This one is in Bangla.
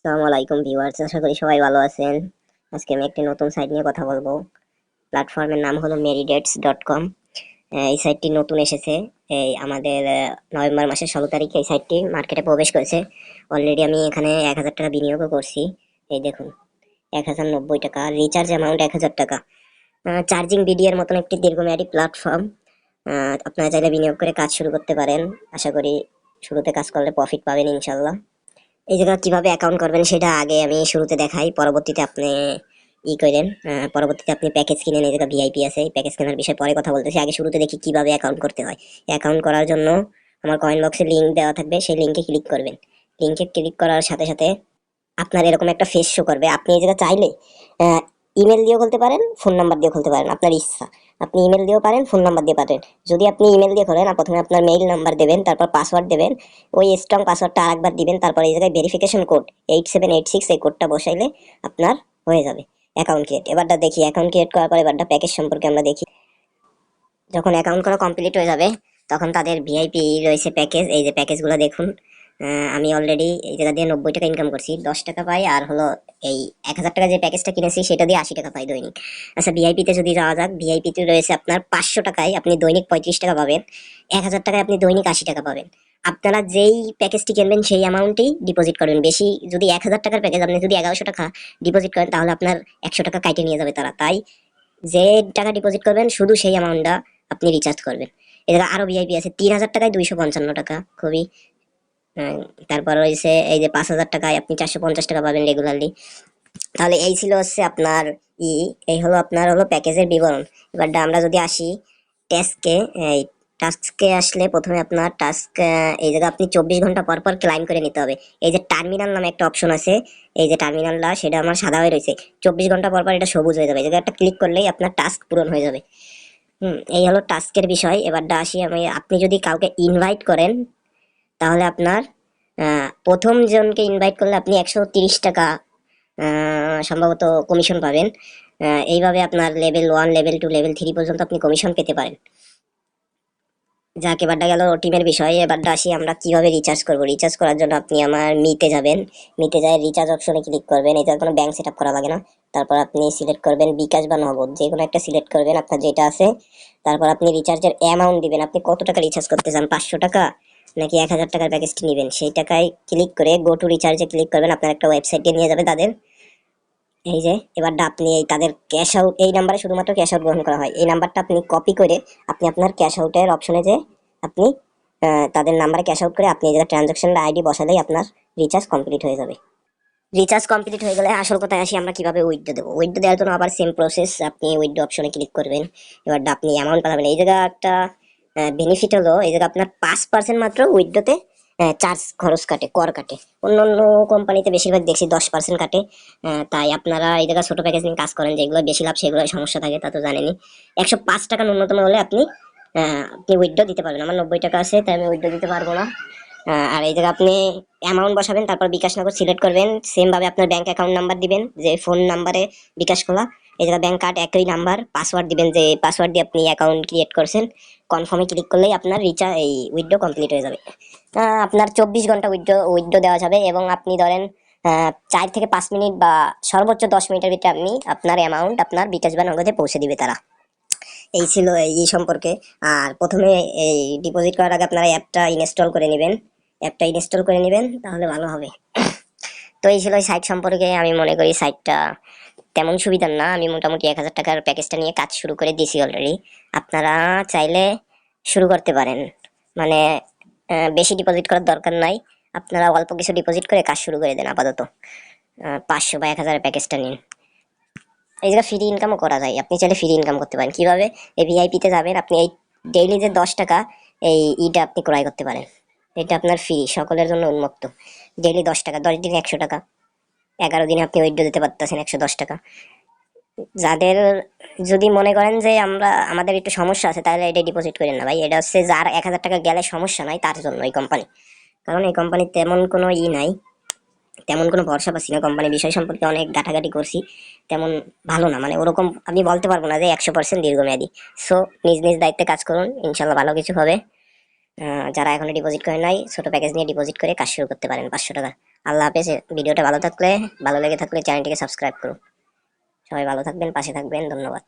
আসসালামু আলাইকুম ভিউয়ার্স, আশা করি সবাই ভালো আছেন। আজকে আমি একটি নতুন সাইট নিয়ে কথা বলবো। প্ল্যাটফর্মের নাম হলো মেরিডেটস.com। এই সাইটটি নতুন এসেছে। এই আমাদের নভেম্বর মাসের 16 তারিখে এই সাইটটি মার্কেটে প্রবেশ করেছে। অলরেডি আমি এখানে 1000 টাকা বিনিয়োগও করছি। এই দেখুন, 1090 টাকা, রিচার্জ অ্যামাউন্ট 1000 টাকা। চার্জিং বিডি এর মতন একটি দীর্ঘমেয়াদী প্ল্যাটফর্ম। আপনারা চাইলে বিনিয়োগ করে কাজ শুরু করতে পারেন। আশা করি শুরুতে কাজ করলে প্রফিট পাবেন ইনশাল্লাহ। এই জায়গা কিভাবে অ্যাকাউন্ট করবেন সেটা আগে আমি শুরুতে দেখাই, পরবর্তীতে আপনি করেন। পরবর্তীতে আপনি প্যাকেজ কিনেন। এই জায়গা ভিআইপি আছে, এই প্যাকেজ কেনার বিষয়ে পরে কথা বলতেছি। আগে শুরুতে দেখি কিভাবে অ্যাকাউন্ট করতে হয়। অ্যাকাউন্ট করার জন্য আমার কমেন্ট বক্সে লিঙ্ক দেওয়া থাকবে, সেই লিঙ্কে ক্লিক করবেন। লিঙ্কে ক্লিক করার সাথে সাথে আপনার এরকম একটা ফেস শো করবে। আপনি এই জায়গা চাইলে ইমেল দিয়েও খুলতে পারেন, ফোন নাম্বার দিয়ে খুলতে পারেন, আপনার ইচ্ছা। আপনি ইমেল দিয়েও পারেন, ফোন নাম্বার দিয়ে পারেন। যদি আপনি ইমেল দিয়ে খোলেন, প্রথমে আপনার মেইল নাম্বার দেবেন, তারপর পাসওয়ার্ড দেবেন। ওই স্ট্রং পাসওয়ার্ডটা আরেকবার দিবেন। তারপর এই জায়গায় ভেরিফিকেশন কোড 8786, এই কোডটা বসাইলে আপনার হয়ে যাবে অ্যাকাউন্ট ক্রিয়েট। এবারটা দেখি অ্যাকাউন্ট ক্রিয়েট করার পর এবারটা প্যাকেজ সম্পর্কে আমরা দেখি। যখন অ্যাকাউন্ট করা কমপ্লিট হয়ে যাবে তখন তাদের ভিআইপি রয়েছে প্যাকেজ। এই যে প্যাকেজগুলো দেখুন। আমি অলরেডি এই জায়গা দিয়ে 90 টাকা ইনকাম করছি, 10 টাকা পাই। আর হলো এই 1000 টাকা যে প্যাকেজটা কিনেছি সেটা দিয়ে 80 টাকা পাই দৈনিক। আচ্ছা, ভিআইপিতে যদি যাওয়া যাক, ভিআইপিতে রয়েছে আপনার 500 টাকায় আপনি দৈনিক 35 টাকা পাবেন। 1000 টাকায় আপনি দৈনিক 80 টাকা পাবেন। আপনারা যেই প্যাকেজটি কিনবেন সেই অ্যামাউন্টেই ডিপোজিট করবেন। বেশি যদি 1000 টাকার প্যাকেজ আপনি যদি 1100 টাকা ডিপোজিট করেন তাহলে আপনার 100 টাকা কাইটে নিয়ে যাবে তারা। তাই যে টাকা ডিপোজিট করবেন শুধু সেই অ্যামাউন্টটা আপনি রিচার্জ করবেন। এছাড়া আরো ভিআইপি আছে 3000 টাকায় 255 টাকা, খুবই। আহ, তারপর রয়েছে এই যে 5000 টাকায় আপনি 450 টাকা পাবেন রেগুলারলি। তাহলে এই ছিল হচ্ছে আপনার ই এই হলো আপনার হলো প্যাকেজের বিবরণ। এবার আমরা যদি আসি টাস্কে, এই টাস্কে আসলে প্রথমে আপনার টাস্ক, এই জায়গায় আপনি 24 ঘন্টা পর পর ক্লাইম করে নিতে হবে। এই যে টার্মিনাল নামে একটা অপশন আছে, এই যে টার্মিনালটা সেটা আমার সাদা হয়ে রয়েছে, 24 ঘন্টা পর পর এটা সবুজ হয়ে যাবে। এই জায়গায় একটা ক্লিক করলেই আপনার টাস্ক পূরণ হয়ে যাবে। এই হলো টাস্কের বিষয়। এবার আসি আমি, আপনি যদি কাউকে ইনভাইট করেন তাহলে আপনার প্রথম জনকে ইনভাইট করলে আপনি 130 টাকা সম্ভবত কমিশন পাবেন। এইভাবে আপনার লেভেল 1, লেভেল 2, লেভেল 3 পর্যন্ত আপনি কমিশন পেতে পারেন। যাক, এবারটা গেল টিমের বিষয়। এবারটা আসি আমরা কিভাবে রিচার্জ করব। রিচার্জ করার জন্য আপনি আমার মিতে যাবেন। মিতে যায় রিচার্জ অপশনে ক্লিক করবেন। এটা কোনো ব্যাংক সেট আপ করা লাগে না। তারপর আপনি সিলেক্ট করবেন বিকাশ বা নগদ, যে কোনো একটা সিলেক্ট করবেন আপনার যেটা আছে। তারপর আপনি রিচার্জের অ্যামাউন্ট দিবেন। আপনি কত টাকা রিচার্জ করতে চান, 500 টাকা নাকি 1000 টাকার প্যাকেজটি নেবেন, সেই টাকায় ক্লিক করে গো টু রিচার্জে ক্লিক করবেন। আপনার একটা ওয়েবসাইটে নিয়ে যাবে তাদের। এই যে এবারটা আপনি এই তাদের ক্যাশ আউট, এই নাম্বারে শুধুমাত্র ক্যাশ আউট গ্রহণ করা হয়। এই নাম্বারটা আপনি কপি করে আপনি আপনার ক্যাশ আউটের অপশনে যে আপনি তাদের নাম্বারে ক্যাশ আউট করে আপনি এই জায়গায় ট্রানজাকশন আইডি বসালেই আপনার রিচার্জ কমপ্লিট হয়ে যাবে। রিচার্জ কমপ্লিট হয়ে গেলে আসল কথায় আসি, আমরা কিভাবে উইথড্র দেবো। উইথড্র দেওয়ার জন্য আবার সেম প্রসেস, আপনি উইথড্র অপশনে ক্লিক করবেন। এবার আপনি অ্যামাউন্ট পাঠাবেন। এই জায়গা একটা বেনিফিট হলো, এই জায়গা আপনার 5% মাত্র উইথড্রোতে চার্জ খরচ কাটে, কর কাটে। অন্য অন্য কোম্পানিতে বেশিরভাগ দেখছি 10% কাটে। তাই আপনারা এই জায়গায় ছোট প্যাকেজ নিয়ে কাজ করেন, যেগুলো বেশি লাভ সেগুলো সমস্যা থাকে, তা তো জানেনি। 105 টাকা ন্যূনতম হলে আপনি উইথড্র দিতে পারবেন। আমার 90 টাকা আছে, তাই আমি উইথড্র দিতে পারবো না। আর এই জায়গায় আপনি অ্যামাউন্ট বসাবেন, তারপর বিকাশ নগর সিলেক্ট করবেন। সেম ভাবে আপনার ব্যাংক অ্যাকাউন্ট নাম্বার দিবেন, যে ফোন নাম্বারে বিকাশ খোলা। এই জায়গায় ব্যাংক কার্ড একই নাম্বার, পাসওয়ার্ড দিবেন, যে পাসওয়ার্ড দিয়ে আপনি অ্যাকাউন্ট ক্রিয়েট করছেন। কনফার্মে ক্লিক করলেই আপনার রিচার্জ এই উইথড্র কমপ্লিট হয়ে যাবে। আপনার 24 ঘন্টা উইথড্র দেওয়া যাবে, এবং আপনি ধরেন 4 থেকে 5 মিনিট বা সর্বোচ্চ 10 মিনিটের ভিতরে আপনি আপনার অ্যামাউন্ট আপনার বিকাশ বা নগদে পৌঁছে দিবে তারা। এই ছিল এই সম্পর্কে। আর প্রথমে এই ডিপোজিট করার আগে আপনারা অ্যাপটা ইনস্টল করে নেবেন। তাহলে ভালো হবে। তো এই ছিল এই সাইট সম্পর্কে। আমি মনে করি সাইটটা তেমন সুবিধার না। আমি মোটামুটি 1000 টাকার প্যাকেজটা নিয়ে কাজ শুরু করে দিয়েছি অলরেডি। আপনারা চাইলে শুরু করতে পারেন। মানে বেশি ডিপোজিট করার দরকার নাই। আপনারা অল্প কিছু ডিপোজিট করে কাজ শুরু করে দেন আপাতত। 500 বা 1000 প্যাকেজটা নিন। এই জায়গায় ফ্রি ইনকামও করা যায়। আপনি চাইলে ফ্রি ইনকাম করতে পারেন। কিভাবে? এই ভিআইপিতে যাবেন, আপনি এই ডেইলি যে 10 টাকা এই ইটা আপনি ক্রয় করতে পারেন। এটা আপনার ফ্রি, সকলের জন্য উন্মুক্ত। ডেইলি 10 টাকা, 10 দিনে 100 টাকা, 11 দিনে আপনি উইথড্র দিতে পারতেছেন 110 টাকা। যাদের যদি মনে করেন যে আমাদের একটু সমস্যা আছে, তাহলে এটা ডিপোজিট করেন না ভাই। এটা হচ্ছে যার 1000 টাকা গেলে সমস্যা নাই তার জন্য এই কোম্পানি। কারণ এই কোম্পানির তেমন কোনো নাই, তেমন কোনো ভরসা পাচ্ছি না। কোম্পানির বিষয় সম্পর্কে অনেক ঘাটাঘাটি করছি, তেমন ভালো না। মানে ওরকম আমি বলতে পারবো না যে 100% দীর্ঘমেয়াদী। সো নিজ নিজ দায়িত্বে কাজ করুন, ইনশাল্লাহ ভালো কিছু হবে। যারা এখনো ডিপোজিট করে নাই, ছোট প্যাকেজ নিয়ে ডিপোজিট করে কাজ শুরু করতে পারেন 500 টাকা। আল্লাহ হাফেজ। ভিডিওটা ভালো লেগে থাকলে চ্যানেলটিকে সাবস্ক্রাইব করুন। সবাই ভালো থাকবেন, পাশে থাকবেন, ধন্যবাদ।